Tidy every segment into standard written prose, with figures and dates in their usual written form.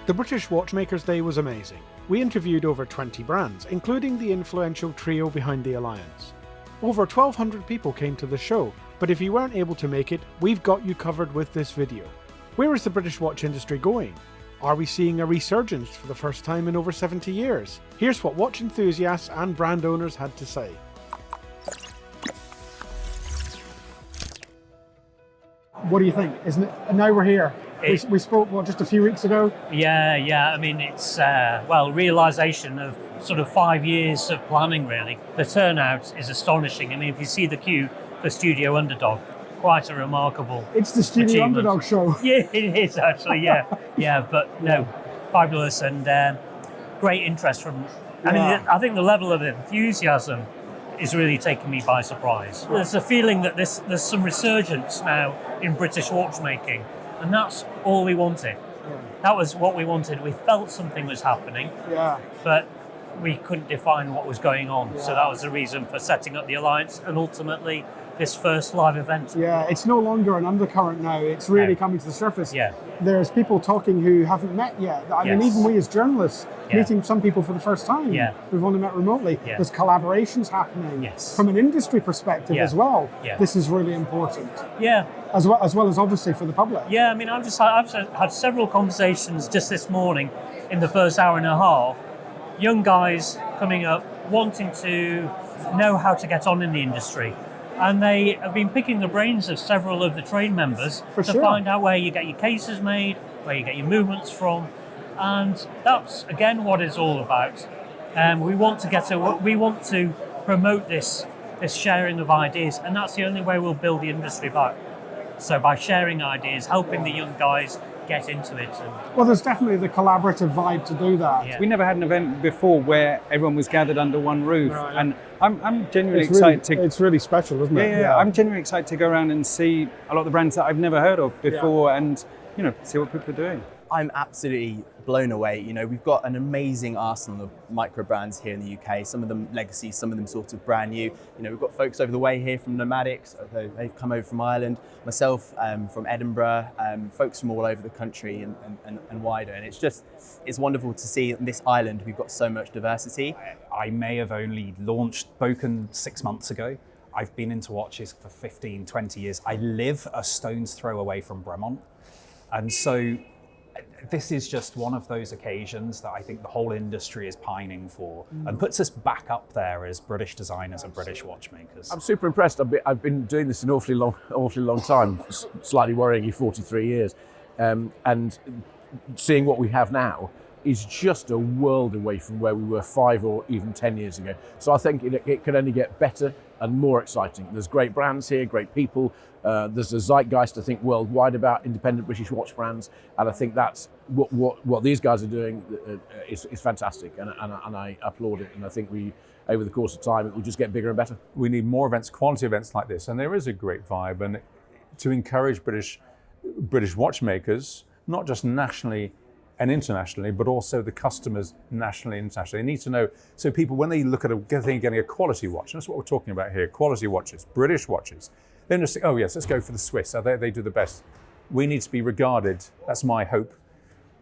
The British Watchmakers Day was amazing. We interviewed over 20 brands, including the influential trio behind the Alliance. Over 1,200 people came to the show, but if you weren't able to make it, we've got you covered with this video. Where is the British watch industry going? Are we seeing a resurgence for the first time in over 70 years? Here's what watch enthusiasts and brand owners had to say. What do you think? Isn't it? And now we're here. We spoke, just a few weeks ago? Yeah. I mean, it's, realisation of sort of 5 years of planning, really. The turnout is astonishing. I mean, if you see the queue for Studio Underdog, quite a remarkable It's the Studio achievement. Underdog show. Yeah, it is actually, yeah. But no, fabulous and great interest from... I mean, I think the level of enthusiasm is really taking me by surprise. There's a feeling that there's some resurgence now in British watchmaking. And that's all we wanted. Yeah. That was what we wanted. We felt something was happening, but we couldn't define what was going on. Yeah. So that was the reason for setting up the Alliance and ultimately this first live event. Yeah, it's no longer an undercurrent now. It's really coming to the surface. Yeah. There's people talking who haven't met yet. I mean, even we as journalists, meeting some people for the first time. Yeah. We've only met remotely. Yeah. There's collaborations happening. Yes. From an industry perspective as well. Yeah. This is really important. Yeah. As well as obviously for the public. Yeah, I mean, I've had several conversations just this morning in the first hour and a half. Young guys coming up, wanting to know how to get on in the industry. And they have been picking the brains of several of the trade members to find out where you get your cases made, where you get your movements from. And that's, again, what it's all about. We want to promote this sharing of ideas, and that's the only way we'll build the industry back. So by sharing ideas, helping the young guys get into it. Well, there's definitely the collaborative vibe to do that. Yeah. We never had an event before where everyone was gathered under one roof, and I'm genuinely excited to... It's really special, isn't it? Yeah, I'm genuinely excited to go around and see a lot of the brands that I've never heard of before and, see what people are doing. I'm absolutely blown away. We've got an amazing arsenal of micro brands here in the UK, some of them legacy, some of them sort of brand new. We've got folks over the way here from Nomadics, they've come over from Ireland, myself from Edinburgh, folks from all over the country and wider. And it's wonderful to see in this island, we've got so much diversity. I may have only spoken 6 months ago. I've been into watches for 15, 20 years. I live a stone's throw away from Bremont. And so this is just one of those occasions that I think the whole industry is pining for and puts us back up there as British designers and British watchmakers. I'm super impressed. I've been doing this an awfully long time, slightly worryingly 43 years. And seeing what we have now is just a world away from where we were 5 or even 10 years ago. So I think it can only get better and more exciting. There's great brands here, great people. There's a zeitgeist, I think, worldwide about independent British watch brands, and I think that's what these guys are doing is fantastic, and I applaud it. And I think over the course of time, it will just get bigger and better. We need more events, quality events like this, and there is a great vibe, and to encourage British watchmakers, not just nationally and internationally, but also the customers nationally and internationally. They need to know, so people, when they look at getting a quality watch, and that's what we're talking about here, quality watches, British watches, they just think, oh yes, let's go for the Swiss, they do the best. We need to be regarded, that's my hope,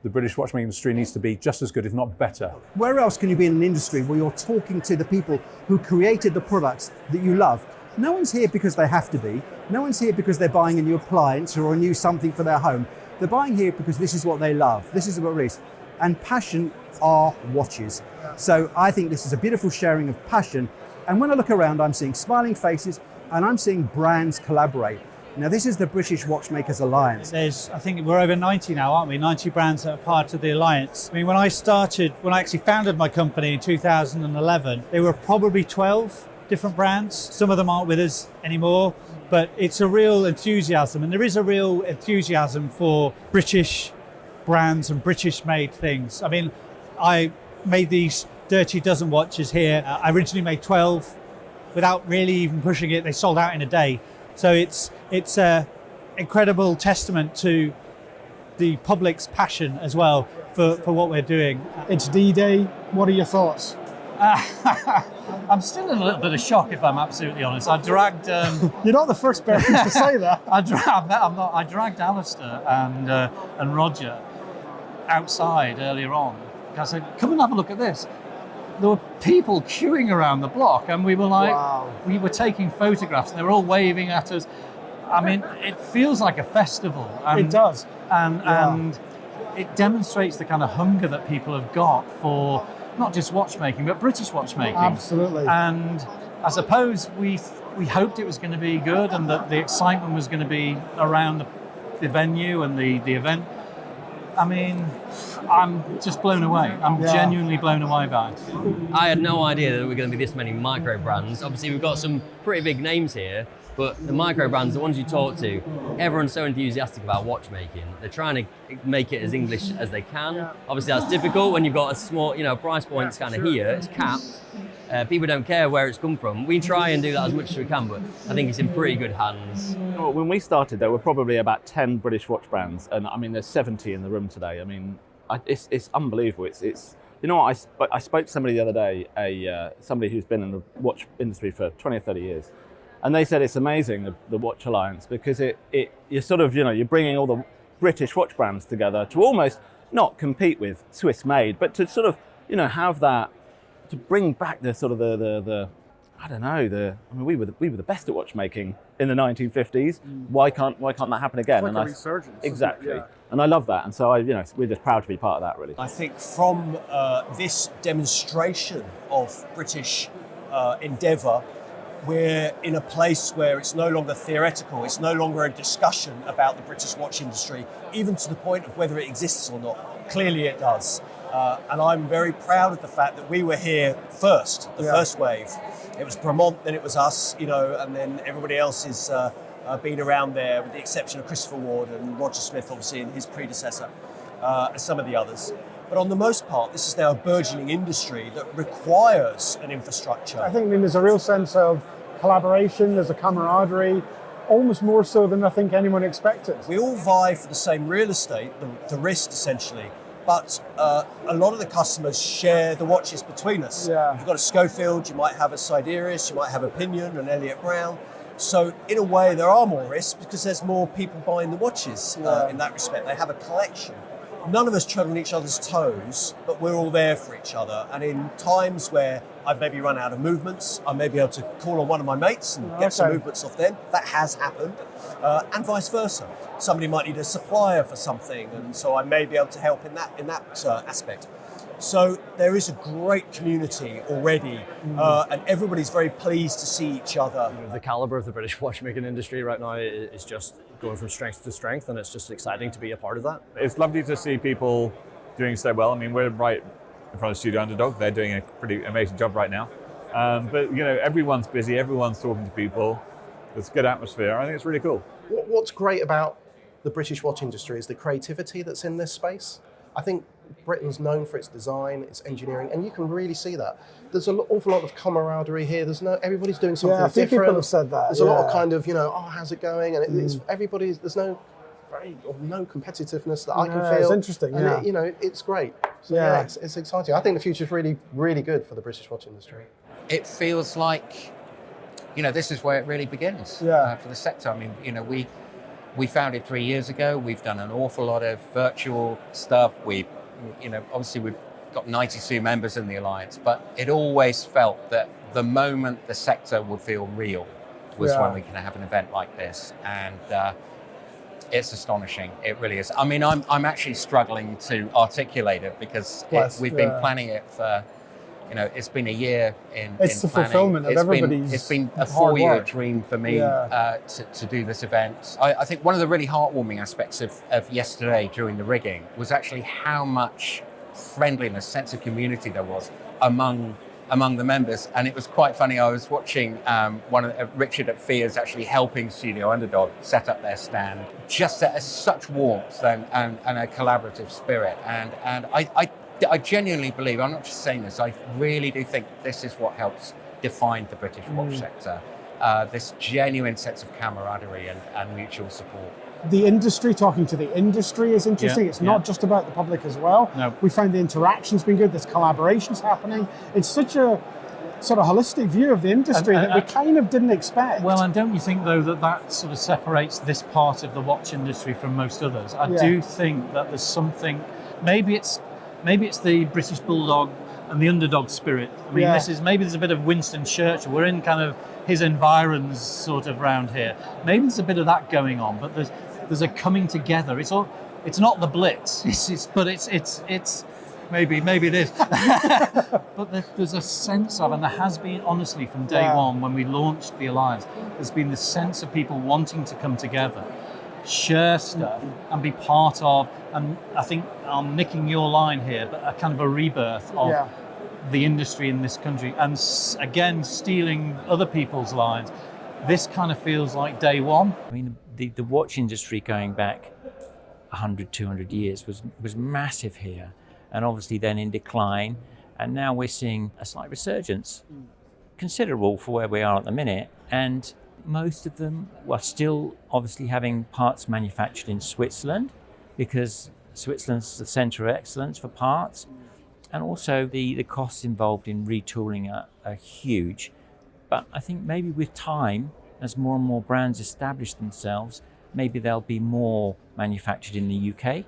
the British watchmaking industry needs to be just as good, if not better. Where else can you be in an industry where you're talking to the people who created the products that you love? No one's here because they have to be. No one's here because they're buying a new appliance or a new something for their home. They're buying here because this is what they love. This is what it is. And passion are watches. So I think this is a beautiful sharing of passion. And when I look around, I'm seeing smiling faces and I'm seeing brands collaborate. Now, this is the British Watchmakers Alliance. I think we're over 90 now, aren't we? 90 brands that are part of the Alliance. I mean, when I actually founded my company in 2011, there were probably 12 different brands. Some of them aren't with us anymore, but it's a real enthusiasm. And there is a real enthusiasm for British brands and British made things. I mean, I made these Dirty Dozen watches here. I originally made 12 without really even pushing it. They sold out in a day. So it's an incredible testament to the public's passion as well for what we're doing. It's D-Day. What are your thoughts? I'm still in a little bit of shock, if I'm absolutely honest. I dragged... You're not the first person to say that. I dragged Alistair and Roger. outside earlier on. I said, come and have a look at this. There were people queuing around the block, and we were like, Wow. we were taking photographs, and they were all waving at us. I mean, it feels like a festival. It does. And it demonstrates the kind of hunger that people have got for not just watchmaking, but British watchmaking. Absolutely. And I suppose we hoped it was going to be good, and that the excitement was going to be around the venue and the event. I mean, I'm just blown away. I'm genuinely blown away by it. I had no idea that there were going to be this many micro brands. Obviously, we've got some pretty big names here, but the micro brands, the ones you talk to, everyone's so enthusiastic about watchmaking. They're trying to make it as English as they can. Yeah. Obviously, that's difficult when you've got a small, price point's kind of here, it's capped. People don't care where it's come from. We try and do that as much as we can, but I think it's in pretty good hands. When we started, there were probably about 10 British watch brands, and I mean, there's 70 in the room today. I mean, it's unbelievable. It's you know what, I spoke to somebody the other day, somebody who's been in the watch industry for 20 or 30 years, and they said it's amazing, the Watch Alliance, because you're sort of, you're bringing all the British watch brands together to almost not compete with Swiss made, but to sort of, have that, to bring back the sort of the I don't know, we were the best at watchmaking in the 1950s. Why can't that happen again? It's like a resurgence. Exactly. Yeah. And I love that. And so we're just proud to be part of that, really. I think from this demonstration of British endeavour, we're in a place where it's no longer theoretical, it's no longer a discussion about the British watch industry, even to the point of whether it exists or not. Clearly it does. And I'm very proud of the fact that we were here first, the first wave. It was Bremont, then it was us, and then everybody else has been around there, with the exception of Christopher Ward and Roger Smith, obviously, and his predecessor, and some of the others. But on the most part, this is now a burgeoning industry that requires an infrastructure. I think there's a real sense of collaboration, there's a camaraderie, almost more so than I think anyone expected. We all vie for the same real estate, the wrist essentially, but a lot of the customers share the watches between us. Yeah. If you've got a Schofield, you might have a Sideris, you might have a Pinion, an Elliott Brown. So in a way, there are more risks because there's more people buying the watches in that respect. They have a collection. None of us tread on each other's toes, but we're all there for each other. And in times where I've maybe run out of movements, I may be able to call on one of my mates and get some movements off them. That has happened, and vice versa. Somebody might need a supplier for something, and so I may be able to help in that aspect. So there is a great community already, and everybody's very pleased to see each other. The caliber of the British watchmaking industry right now is just going from strength to strength, and it's just exciting to be a part of that. It's lovely to see people doing so well. I mean, we're right in front of Studio Underdog. They're doing a pretty amazing job right now. But everyone's busy, everyone's talking to people. There's a good atmosphere. I think it's really cool. What's great about the British watch industry is the creativity that's in this space. I think Britain's known for its design, its engineering, and you can really see that. There's an awful lot of camaraderie here. Everybody's doing something different. Yeah, a few people have said that. There's a lot of kind of, how's it going? And it's everybody's. There's no competitiveness that I can feel. It's interesting. And it's great. So it's exciting. I think the future's really, really good for the British watch industry. It feels like, this is where it really begins for the sector. I mean, we founded 3 years ago. We've done an awful lot of virtual stuff. Obviously we've got 92 members in the Alliance, but it always felt that the moment the sector would feel real was when we can have an event like this. And it's astonishing. It really is. I mean, I'm actually struggling to articulate it because we've been planning it for, it's been a year in It's the planning. fulfillment of everybody's It's been a hard 4-year work. dream for me to do this event. I think one of the really heartwarming aspects of yesterday during the rigging was actually how much friendliness, sense of community there was among the members. And it was quite funny. I was watching Richard at Fears actually helping Studio Underdog set up their stand, just such warmth and a collaborative spirit. And I genuinely believe, I'm not just saying this, I really do think this is what helps define the British watch sector. This genuine sense of camaraderie and mutual support. The industry, talking to the industry is interesting. It's not just about the public as well. No. We find the interaction's been good, there's collaborations happening. It's such a sort of holistic view of the industry that we kind of didn't expect. Well, and don't you think, though, that sort of separates this part of the watch industry from most others? I do think that there's something maybe it's the British Bulldog and the underdog spirit. I mean, maybe there's a bit of Winston Churchill. We're in kind of his environs sort of round here. Maybe there's a bit of that going on, but there's a coming together. It's not the Blitz. It's maybe it is. But there's a sense of, and there has been honestly from day one when we launched the Alliance, there's been the sense of people wanting to come together, share stuff and be part of, and I think I'm nicking your line here, but a kind of a rebirth of the industry in this country, and again stealing other people's lines. This kind of feels like day one. I mean, the watch industry going back 100, 200 years was massive here, and obviously then in decline, and now we're seeing a slight resurgence, considerable for where we are at the minute, and most of them are still obviously having parts manufactured in Switzerland, because Switzerland's the centre of excellence for parts, and also the costs involved in retooling are huge. But I think maybe with time, as more and more brands establish themselves, maybe there'll be more manufactured in the UK,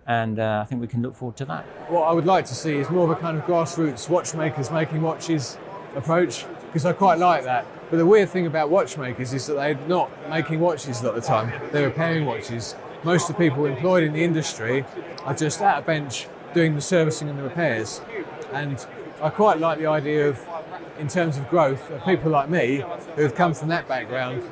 and I think we can look forward to that. What I would like to see is more of a kind of grassroots watchmakers making watches approach, because I quite like that. But the weird thing about watchmakers is that they're not making watches a lot of the time, they're repairing watches. Most of the people employed in the industry are just at a bench doing the servicing and the repairs. And I quite like the idea of, in terms of growth, of people like me who have come from that background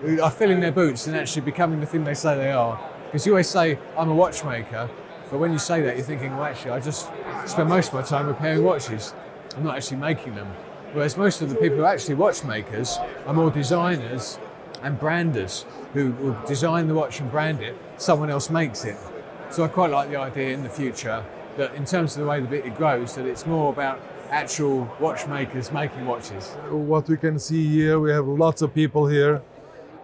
who are filling their boots and actually becoming the thing they say they are. Because you always say, I'm a watchmaker, but when you say that, you're thinking, well, actually, I just spend most of my time repairing watches. I'm not actually making them. Whereas most of the people who are actually watchmakers are more designers and branders who will design the watch and brand it, someone else makes it. So I quite like the idea in the future that in terms of the way it grows, that it's more about actual watchmakers making watches. What we can see here, we have lots of people here,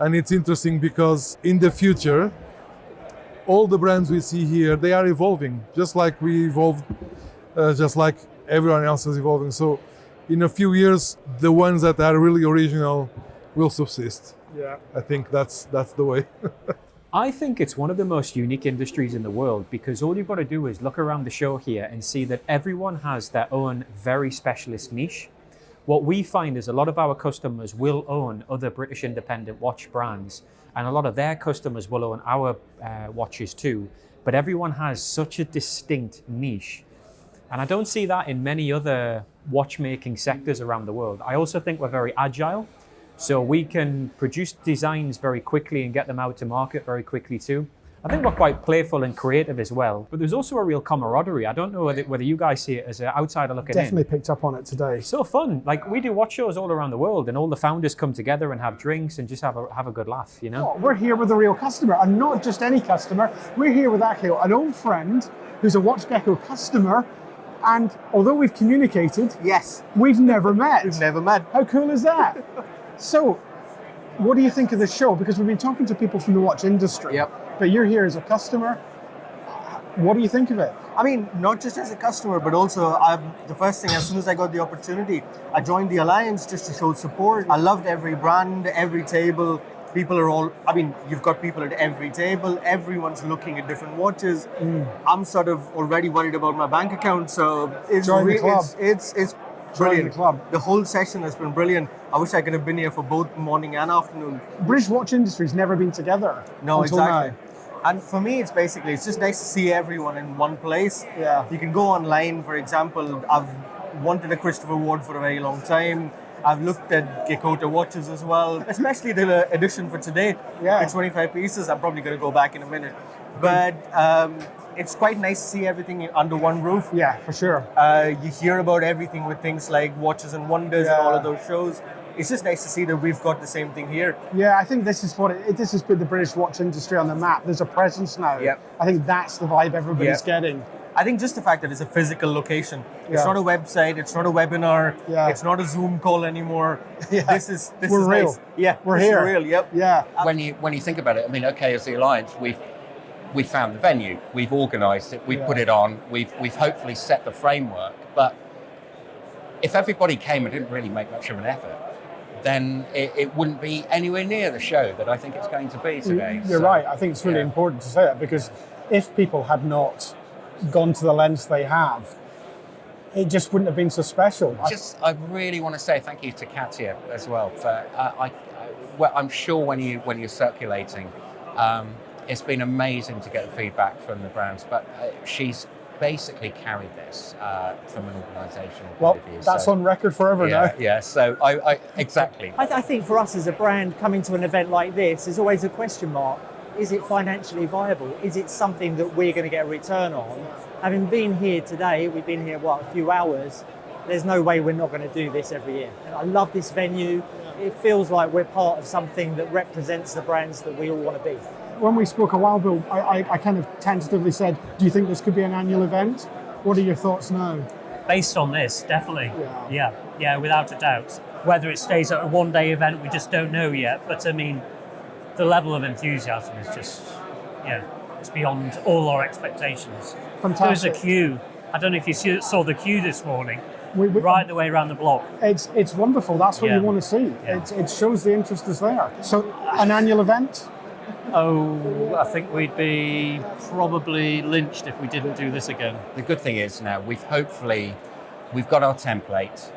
and it's interesting because in the future, all the brands we see here, they are evolving, just like we evolved, just like everyone else is evolving. So in a few years, the ones that are really original will subsist. Yeah, I think that's the way. I think it's one of the most unique industries in the world, because all you've got to do is look around the show here and see that everyone has their own very specialist niche. What we find is a lot of our customers will own other British independent watch brands, and a lot of their customers will own our watches too, but everyone has such a distinct niche. And I don't see that in many other watchmaking sectors around the world. I also think we're very agile. So we can produce designs very quickly and get them out to market very quickly too. I think we're quite playful and creative as well, but there's also a real camaraderie. I don't know whether you guys see it as an outsider looking in. Definitely picked up on it today. So fun. Like, we do watch shows all around the world, and all the founders come together and have drinks and just have a good laugh, you know? Oh, we're here with a real customer, and not just any customer. We're here with actually an old friend who's a WatchGecko customer, and although we've communicated, we've never met. We've never met. How cool is that? So, what do you think of the show? Because we've been talking to people from the watch industry, but you're here as a customer. What do you think of it? I mean, not just as a customer, but also the first thing, as soon as I got the opportunity, I joined the Alliance just to show support. I loved every brand, every table. People are all, I mean, you've got people at every table. Everyone's looking at different watches. I'm sort of already worried about my bank account, so it's Join the club. It's brilliant. The whole session has been brilliant. I wish I could have been here for both morning and afternoon. British watch industry's never been together. No, until exactly. now. And for me, it's just nice to see everyone in one place. Yeah. You can go online, for example. I've wanted a Christopher Ward for a very long time. I've looked at Gekota watches as well, especially the edition for today. Yeah. It's 25 pieces. I'm probably going to go back in a minute. But it's quite nice to see everything under one roof. Yeah, for sure. You hear about everything with things like Watches and Wonders and all of those shows. It's just nice to see that we've got the same thing here. Yeah, I think this is this has put the British watch industry on the map. There's a presence now. Yep. I think that's the vibe everybody's getting. I think just the fact that it's a physical location. It's Yeah. not a website. It's not a webinar. Yeah. It's not a Zoom call anymore. Yeah. This is We're real. nice. Yeah, We're this is here. real. Yep. Yeah. When you think about it, I mean, okay, as the Alliance, we've found the venue, we've organised it, we've put it on, we've hopefully set the framework. But if everybody came and didn't really make much of an effort, then it wouldn't be anywhere near the show that I think it's going to be today. You're right. I think it's really important to say that, because if people had not gone to the lengths they have, it just wouldn't have been so special. I really want to say thank you to Katya as well. For well, I'm sure when you're circulating, it's been amazing to get the feedback from the brands, but she's basically carried this from an organisational point of view. That's on record forever now. Yeah, so I exactly. I think for us as a brand, coming to an event like this is always a question mark. Is it financially viable? Is it something that we're going to get a return on? Having been here today, we've been here, a few hours, there's no way we're not going to do this every year. And I love this venue. It feels like we're part of something that represents the brands that we all want to be. When we spoke a while ago, I kind of tentatively said, do you think this could be an annual event? What are your thoughts now? Based on this, definitely. Yeah, without a doubt. Whether it stays at a one-day event, we just don't know yet. But I mean, the level of enthusiasm is just, it's beyond all our expectations. Fantastic. There's a queue. I don't know if you saw the queue this morning, right the way around the block. It's wonderful. That's what you want to see. Yeah. It shows the interest is there. So, an annual event? Oh, I think we'd be probably lynched if we didn't do this again. The good thing is now we've got our template.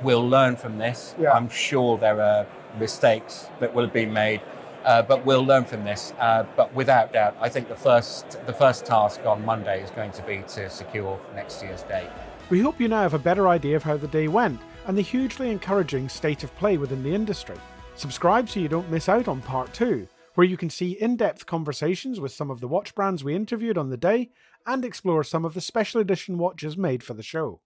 We'll learn from this. Yeah. I'm sure there are mistakes that will have been made, but we'll learn from this. But without doubt, I think the first task on Monday is going to be to secure next year's date. We hope you now have a better idea of how the day went and the hugely encouraging state of play within the industry. Subscribe so you don't miss out on part 2, where you can see in-depth conversations with some of the watch brands we interviewed on the day and explore some of the special edition watches made for the show.